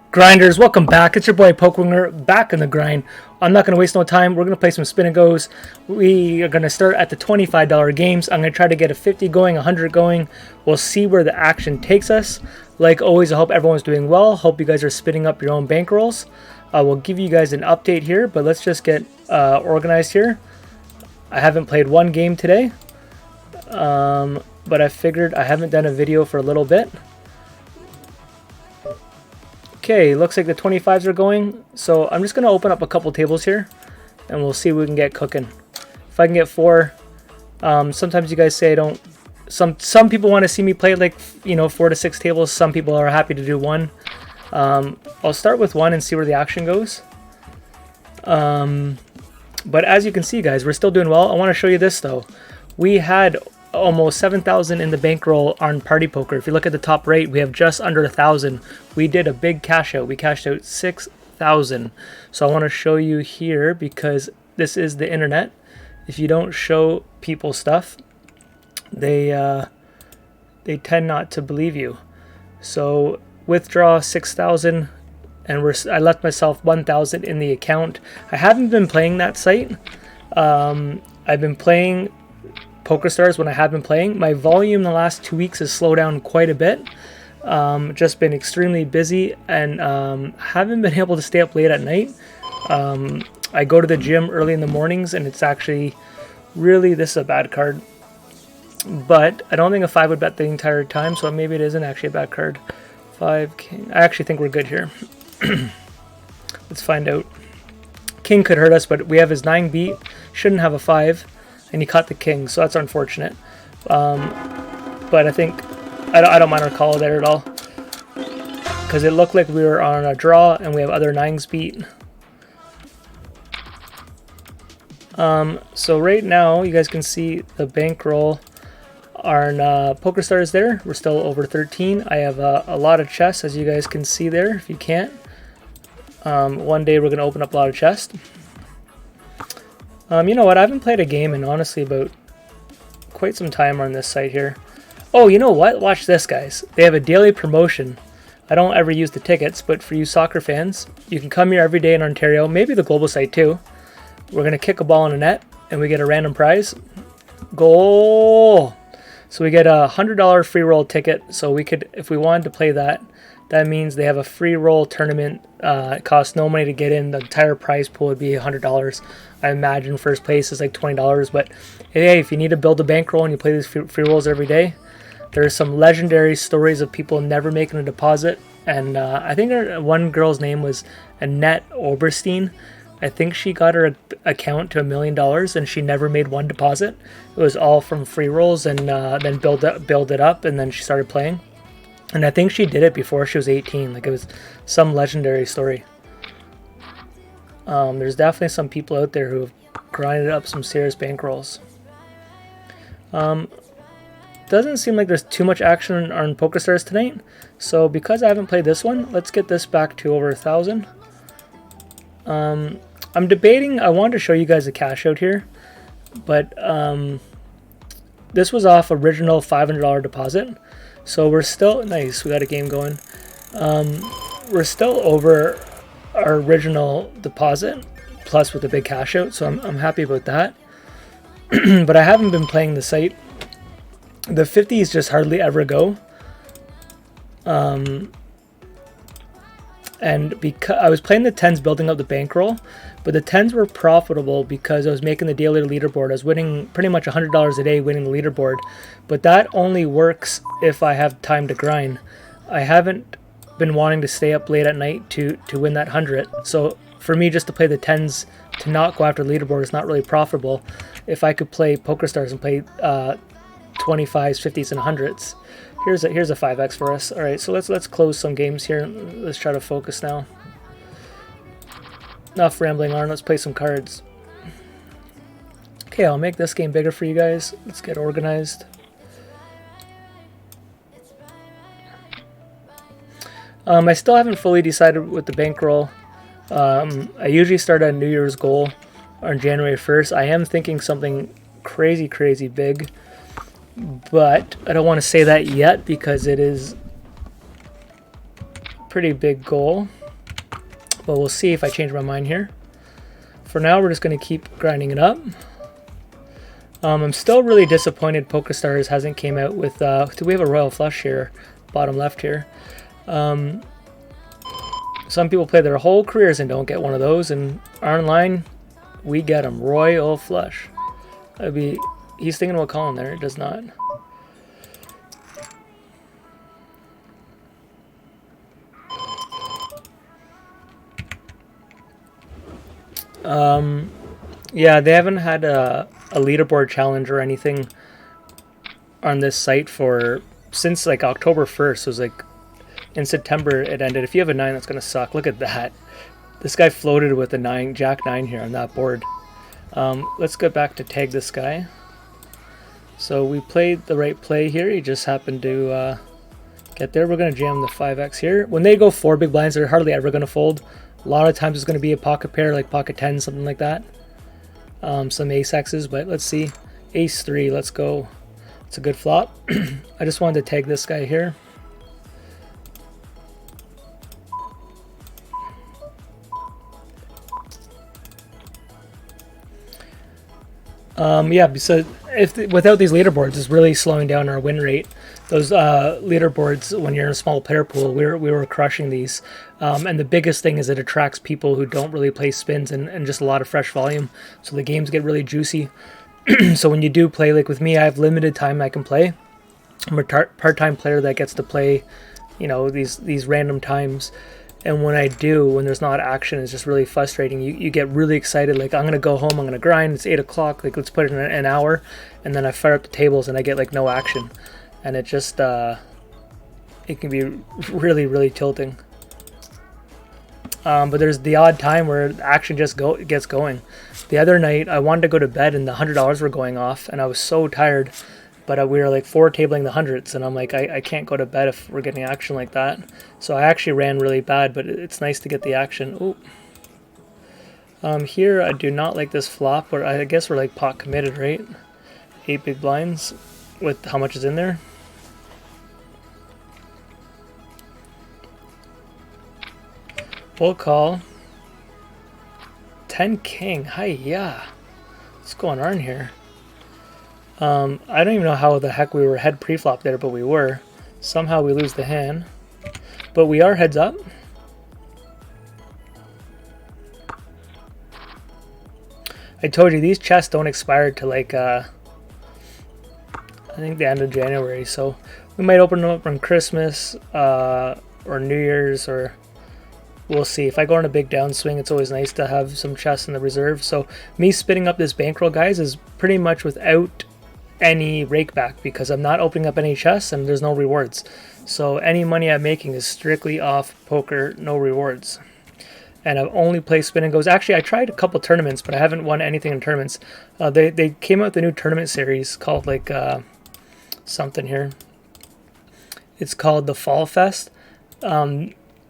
Grinders, welcome back. It's your boy Pokewinger back in the grind. I'm not going to waste no time. We're going to play some spin and goes. We are going to start at the $25 games. I'm going to try to get a 50 going, 100 going. We'll see where the action takes us. Like always, I hope everyone's doing well. Hope you guys are spinning up your own bankrolls. I will give you guys an update here, but let's just get organized here. I haven't played one game today, but I figured I haven't done a video for a little bit. Okay, looks like the 25s are going, so I'm just going to open up a couple tables here, and we'll see what we can get cooking. If I can get 4, sometimes you guys say I don't, some people want to see me play like, 4 to 6 tables, some people are happy to do 1. I'll start with 1 and see where the action goes. But as you can see, guys, we're still doing well. I want to show you this, though. We had almost 7,000 in the bankroll on Party Poker. If you look at the top right, we have just under 1,000. We did a big cash out. We cashed out 6,000. So I want to show you here because this is the internet. If you don't show people stuff, they tend not to believe you. So withdraw 6,000, and I left myself 1,000 in the account. I haven't been playing that site. I've been playing Pokerstars when I have been playing. My volume in the last 2 weeks has slowed down quite a bit. Just been extremely busy and haven't been able to stay up late at night. I go to the gym early in the mornings, and it's actually really, this is a bad card. But I don't think a 5 would bet the entire time, so maybe it isn't actually a bad card. 5 king. I actually think we're good here. Let's find out. King could hurt us, but we have his 9 beat. Shouldn't have a 5. And he caught the king, so that's unfortunate. But I think I don't mind our call there at all, because it looked like we were on a draw and we have other 9s beat. So right now you guys can see the bankroll on Pokerstars there. We're still over 13. I have a lot of chests, as you guys can see there. If you can't, one day we're gonna open up a lot of chests. You know what? I haven't played a game in honestly about quite some time on this site here. Oh, you know what? Watch this, guys. They have a daily promotion. I don't ever use the tickets, but for you soccer fans, you can come here every day in Ontario, maybe the global site too. We're going to kick a ball in a net, and we get a random prize. Goal! So we get a $100 free roll ticket, so we could, if we wanted to play that, that means they have a free roll tournament. It costs no money to get in. The entire prize pool would be $100. I imagine first place is like $20. But hey, if you need to build a bankroll and you play these free rolls every day, there's some legendary stories of people never making a deposit. And I think one girl's name was Annette Oberstein. I think she got her account to $1 million and she never made one deposit. It was all from free rolls and then build it up, and then she started playing. And I think she did it before she was 18. Like, it was some legendary story. There's definitely some people out there who have grinded up some serious bankrolls. Doesn't seem like there's too much action on Pokerstars tonight. So because I haven't played this one, let's get this back to over 1,000. I'm debating. I wanted to show you guys the cash out here, but this was off original $500 deposit. So we're still nice. We got a game going. We're still over our original deposit, plus with the big cash out. So I'm happy about that. But I haven't been playing the site. The 50s just hardly ever go. And because I was playing the 10s, building up the bankroll, but the 10s were profitable because I was making the daily leaderboard. I was winning pretty much $100 a day, winning the leaderboard. But that only works if I have time to grind. I haven't been wanting to stay up late at night to win that 100. So for me, just to play the 10s to not go after the leaderboard is not really profitable. If I could play Pokerstars and play 25s, 50s, and 100s. Here's a 5x for us. All right, so let's close some games here. Let's try to focus now. Enough rambling on. Let's play some cards. Okay, I'll make this game bigger for you guys. Let's get organized. I still haven't fully decided with the bankroll. I usually start a New Year's goal on January 1st. I am thinking something crazy big. But I don't want to say that yet because it is a pretty big goal. But we'll see if I change my mind here. For now, we're just going to keep grinding it up. I'm still really disappointed Pokerstars hasn't came out with... do we have a royal flush here? Bottom left here. Some people play their whole careers and don't get one of those. And online, we get them. Royal flush. That'd be... He's thinking about calling there. It does not. Yeah, they haven't had a leaderboard challenge or anything on this site since like October 1st. It was like in September it ended. If you have a 9, that's gonna suck. Look at that. This guy floated with a 9, Jack 9 here on that board. Let's go back to tag this guy. So we played the right play here. He just happened to get there. We're gonna jam the 5x here. When they go 4 big blinds, they're hardly ever gonna fold. A lot of times it's going to be a pocket pair, like pocket 10, something like that. Some ace X's, but let's see. Ace 3, let's go. It's a good flop. I just wanted to tag this guy here. Yeah, so without these leaderboards, it's really slowing down our win rate. Those leaderboards, when you're in a small player pool, we were crushing these. And the biggest thing is it attracts people who don't really play spins and just a lot of fresh volume. So the games get really juicy. So when you do play, like with me, I have limited time I can play. I'm a part-time player that gets to play, you know, these random times. And when I do, when there's not action, it's just really frustrating. You get really excited, like I'm going to go home, I'm going to grind, it's 8 o'clock, like let's put it in an hour. And then I fire up the tables and I get like no action. And it just, it can be really, really tilting. But there's the odd time where action just gets going. The other night, I wanted to go to bed and the $100 were going off, and I was so tired. But we were like 4-tabling the hundreds, and I'm like, I can't go to bed if we're getting action like that. So I actually ran really bad, but it's nice to get the action. Ooh. Here, I do not like this flop, or I guess we're like pot committed, right? 8 big blinds with how much is in there. Full call. 10 king. Hi, yeah. What's going on here? I don't even know how the heck we were head pre-flop there, but we were. Somehow we lose the hand. But we are heads up. I told you, these chests don't expire till like, I think the end of January. So we might open them up on Christmas, or New Year's, or... We'll see. If I go on a big downswing, it's always nice to have some chests in the reserve. So me spinning up this bankroll, guys, is pretty much without any rake back because I'm not opening up any chests and there's no rewards. So any money I'm making is strictly off poker, no rewards. And I've only played spin and goes. Actually, I tried a couple tournaments, but I haven't won anything in tournaments. They came out with a new tournament series called like something here. It's called the Fall Fest.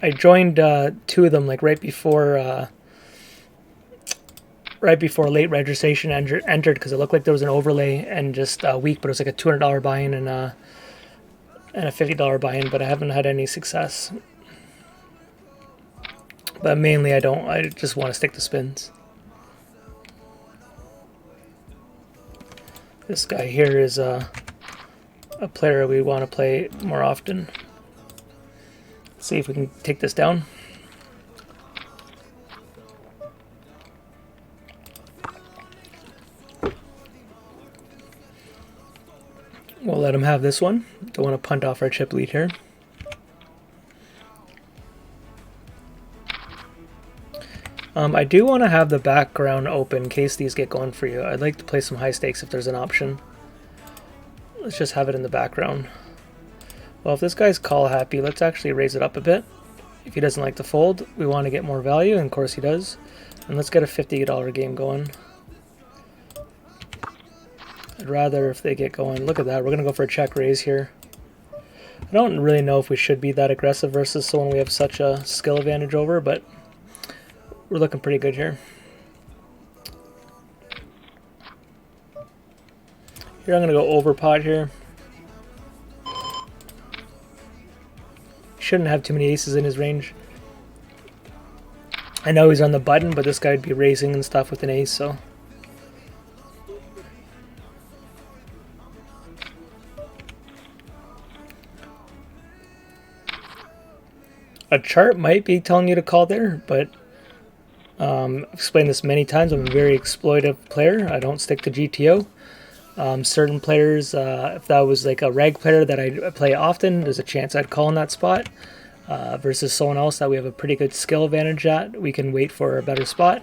I joined 2 of them like right before late registration entered because it looked like there was an overlay and just a week, but it was like a $200 buy-in and a $50 buy-in, but I haven't had any success. But mainly I just want to stick to spins. This guy here is a player we want to play more often. See if we can take this down. We'll let him have this one. Don't want to punt off our chip lead here. I do want to have the background open in case these get going for you. I'd like to play some high stakes if there's an option. Let's just have it in the background. Well, if this guy's call happy, let's actually raise it up a bit. If he doesn't like to fold, we want to get more value, and of course he does. And let's get a $50 game going. I'd rather if they get going. Look at that, we're going to go for a check raise here. I don't really know if we should be that aggressive versus someone we have such a skill advantage over, but we're looking pretty good here. Here I'm going to go over pot here. Shouldn't have too many aces in his range. I know he's on the button, but this guy would be raising and stuff with an ace, so. A chart might be telling you to call there, but I've explained this many times. I'm a very exploitive player. I don't stick to GTO. Certain players, if that was like a reg player that I play often, there's a chance I'd call in that spot. Versus someone else that we have a pretty good skill advantage at, we can wait for a better spot.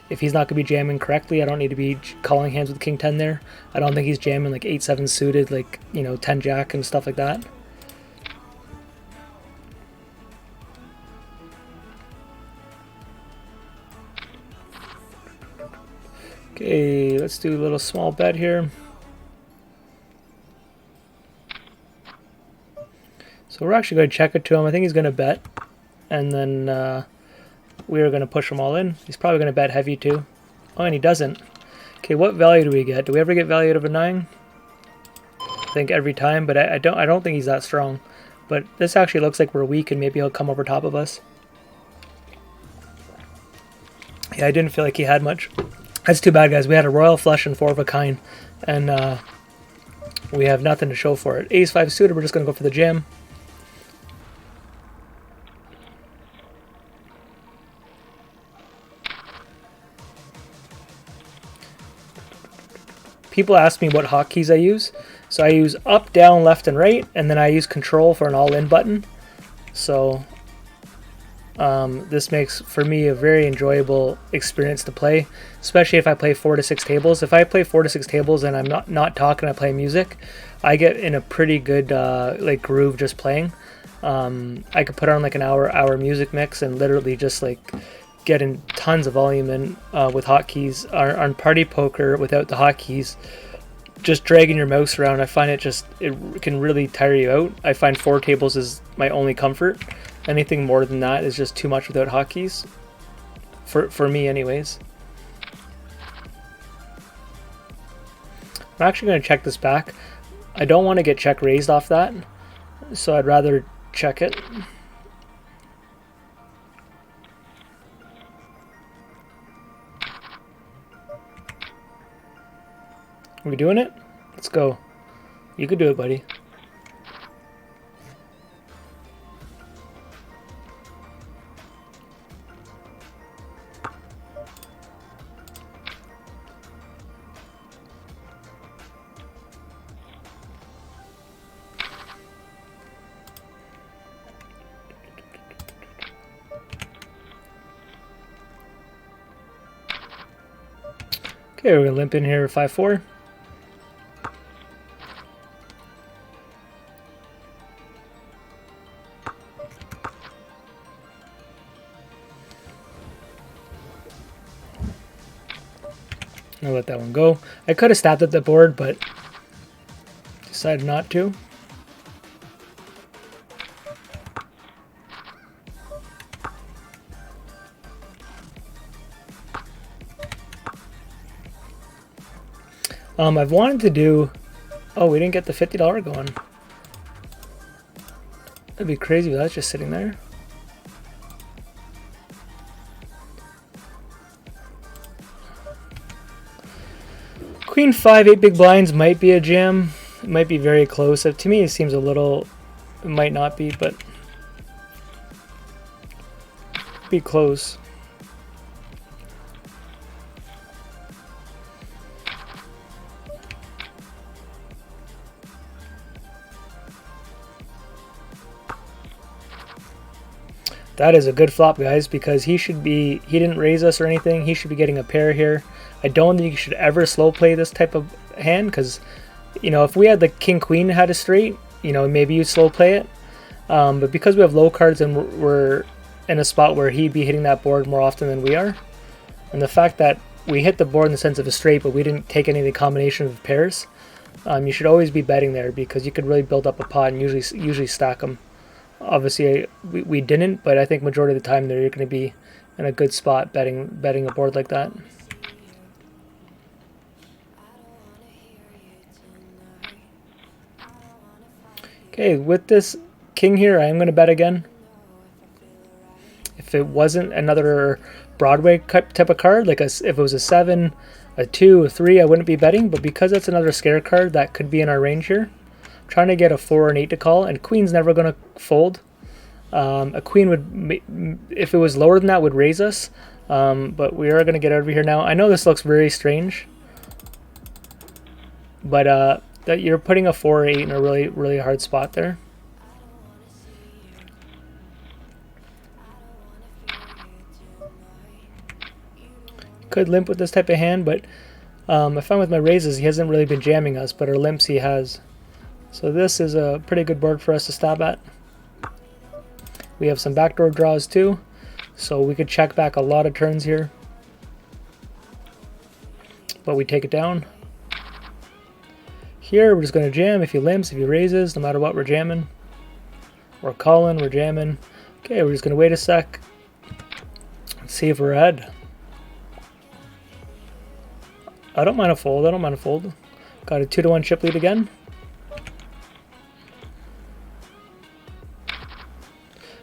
If he's not going to be jamming correctly, I don't need to be calling hands with King 10 there. I don't think he's jamming like 8-7 suited, like, you know, 10 jack and stuff like that. Okay, let's do a little small bet here. So we're actually going to check it to him. I think he's going to bet. And then we're going to push him all in. He's probably going to bet heavy too. Oh, and he doesn't. Okay, what value do we get? Do we ever get value out of a 9? I think every time, but I don't think he's that strong. But this actually looks like we're weak and maybe he'll come over top of us. Yeah, I didn't feel like he had much. That's too bad, guys. We had a royal flush and 4 of a kind, and we have nothing to show for it. Ace-5 suited, we're just going to go for the jam. People ask me what hotkeys I use. So I use up, down, left, and right, and then I use control for an all-in button. So this makes, for me, a very enjoyable experience to play, especially if I play 4 to 6 tables. If I play 4 to 6 tables and I'm not talking, I play music, I get in a pretty good like groove just playing. I could put on like an hour music mix and literally just like getting tons of volume in with hotkeys. On party poker without the hotkeys, just dragging your mouse around, I find it can really tire you out. I find 4 tables is my only comfort. Anything more than that is just too much without hotkeys. For me anyways. I'm actually going to check this back. I don't want to get check raised off that, so I'd rather check it. Are we doing it? Let's go. You could do it, buddy. Okay, we're going to limp in here 5-4. I'll let that one go. I could have stabbed at the board, but decided not to. I've wanted to do... Oh, we didn't get the $50 going. That'd be crazy if that's just sitting there. Queen 5, 8 big blinds might be a jam. It might be very close. To me, it seems a little... It might not be, but... Be close. That is a good flop, guys, because he didn't raise us or anything. He should be getting a pair here. I don't think you should ever slow play this type of hand, because, you know, if we had the king queen had a straight, you know, maybe you slow play it. But because we have low cards and we're in a spot where he'd be hitting that board more often than we are, and the fact that we hit the board in the sense of a straight, but we didn't take any of the combination of pairs, you should always be betting there, because you could really build up a pot and usually stack them. Obviously, we didn't, but I think majority of the time they're going to be in a good spot betting a board like that. Okay, with this king here, I am going to bet again. if it wasn't another Broadway type of card, like if it was a 7, a 2, a 3, I wouldn't be betting. But because it's another scare card that could be in our range here, I'm trying to get a 4 or an 8 to call, and queen's never going to fold. A queen would, if it was lower than that, would raise us. But we are going to get over here now. I know this looks very strange, but that you're putting a 4 or 8 in a really hard spot there. Could limp with this type of hand, but I find with my raises he hasn't really been jamming us, but our limps he has. So this is a pretty good board for us to stab at. We have some backdoor draws too, so we could check back a lot of turns here, but we take it down. Here we're just going to jam. If he limps, if he raises, no matter what, we're jamming. We're calling, we're jamming. Okay, we're just going to wait a sec. Let's see if we're ahead. I don't mind a fold, I don't mind a fold. Got a 2-1 chip lead again.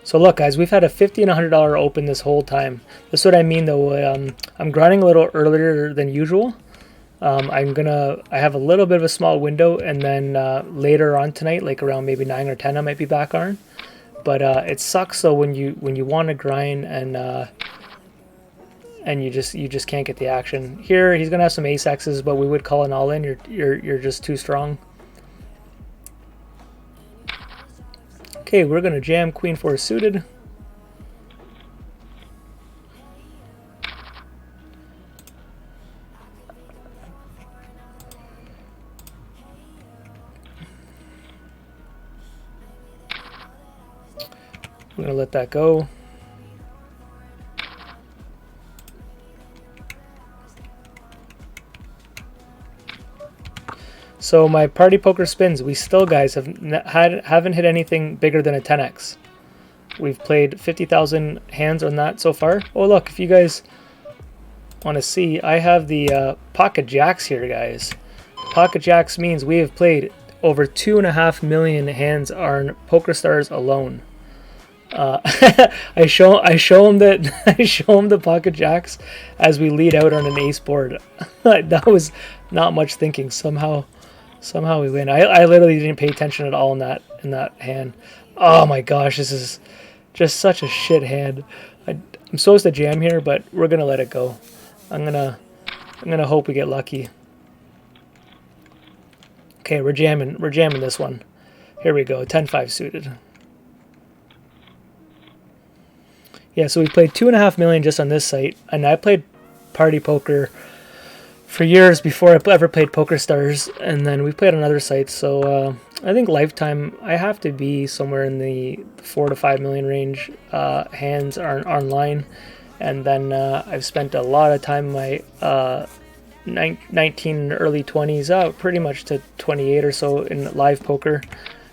So look guys, we've had a $50 and $100 open this whole time. This is what I mean though. I'm grinding a little earlier than usual. I have a little bit of a small window, and then later on tonight, like around maybe 9 or 10, I might be back on. But it sucks though when you want to grind and you just can't get the action. Here he's gonna have some ace X's, but we would call an all in. You're just too strong. Okay, we're gonna jam queen 4 suited. I'm gonna let that go. So my party poker spins, we still, guys, haven't hit anything bigger than a 10x. We've played 50,000 hands on that so far. Oh look, if you guys want to see, I have the pocket jacks here, guys. Pocket jacks means we have played over 2.5 million hands on Pokerstars alone. I show him the pocket jacks as we lead out on an ace board. That was not much thinking. Somehow we win. I literally didn't pay attention at all in that hand. Oh my gosh, this is just such a shit hand. I'm supposed to jam here, but we're gonna let it go. I'm gonna hope we get lucky. Okay, we're jamming this one. Here we go, 10-5 suited. Yeah, so we played 2.5 million just on this site, and I played party poker for years before I ever played Pokerstars, and then we played on other sites. So I think lifetime I have to be somewhere in the 4 to 5 million range hands are online, and then I've spent a lot of time in my 19 early 20s out pretty much to 28 or so in live poker.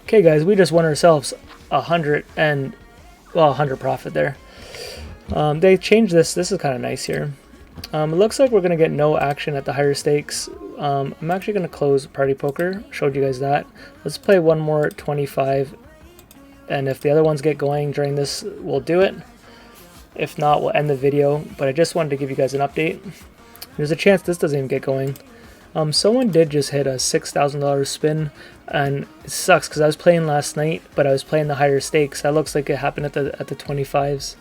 Okay guys, we just won ourselves 100 profit there. They changed this. This is kind of nice here. It looks like we're going to get no action at the higher stakes. I'm actually going to close party poker. Showed you guys that. Let's play one more 25, and if the other ones get going during this, we'll do it. If not, we'll end the video, but I just wanted to give you guys an update. There's a chance this doesn't even get going. Someone did just hit a $6,000 spin, and it sucks because I was playing last night, but I was playing the higher stakes. That looks like it happened at the 25s.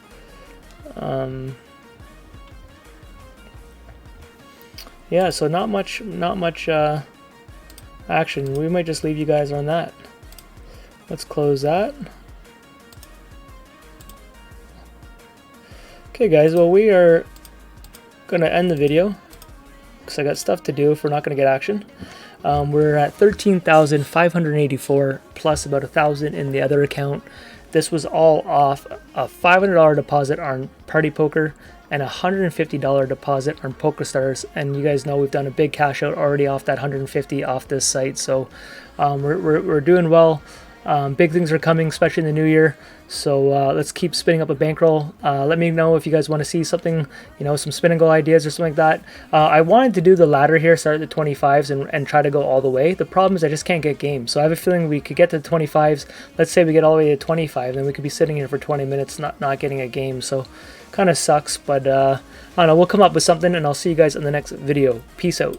Yeah, so not much action. We might just leave you guys on that. Let's close that. Okay guys, well we are gonna end the video because I got stuff to do if we're not gonna get action. We're at 13,584 plus about 1,000 in the other account. This was all off a $500 deposit on Party Poker and a $150 deposit on Pokerstars, and you guys know we've done a big cash out already off that $150 off this site, so we're doing well. Big things are coming, especially in the new year. So let's keep spinning up a bankroll. Let me know if you guys want to see something, you know, some spin and go ideas or something like that. I wanted to do the ladder here, start at the 25s and try to go all the way. The problem is I just can't get games. So I have a feeling we could get to the 25s. Let's say we get all the way to 25, then we could be sitting here for 20 minutes not getting a game. So kind of sucks, but I don't know, we'll come up with something and I'll see you guys in the next video. Peace out.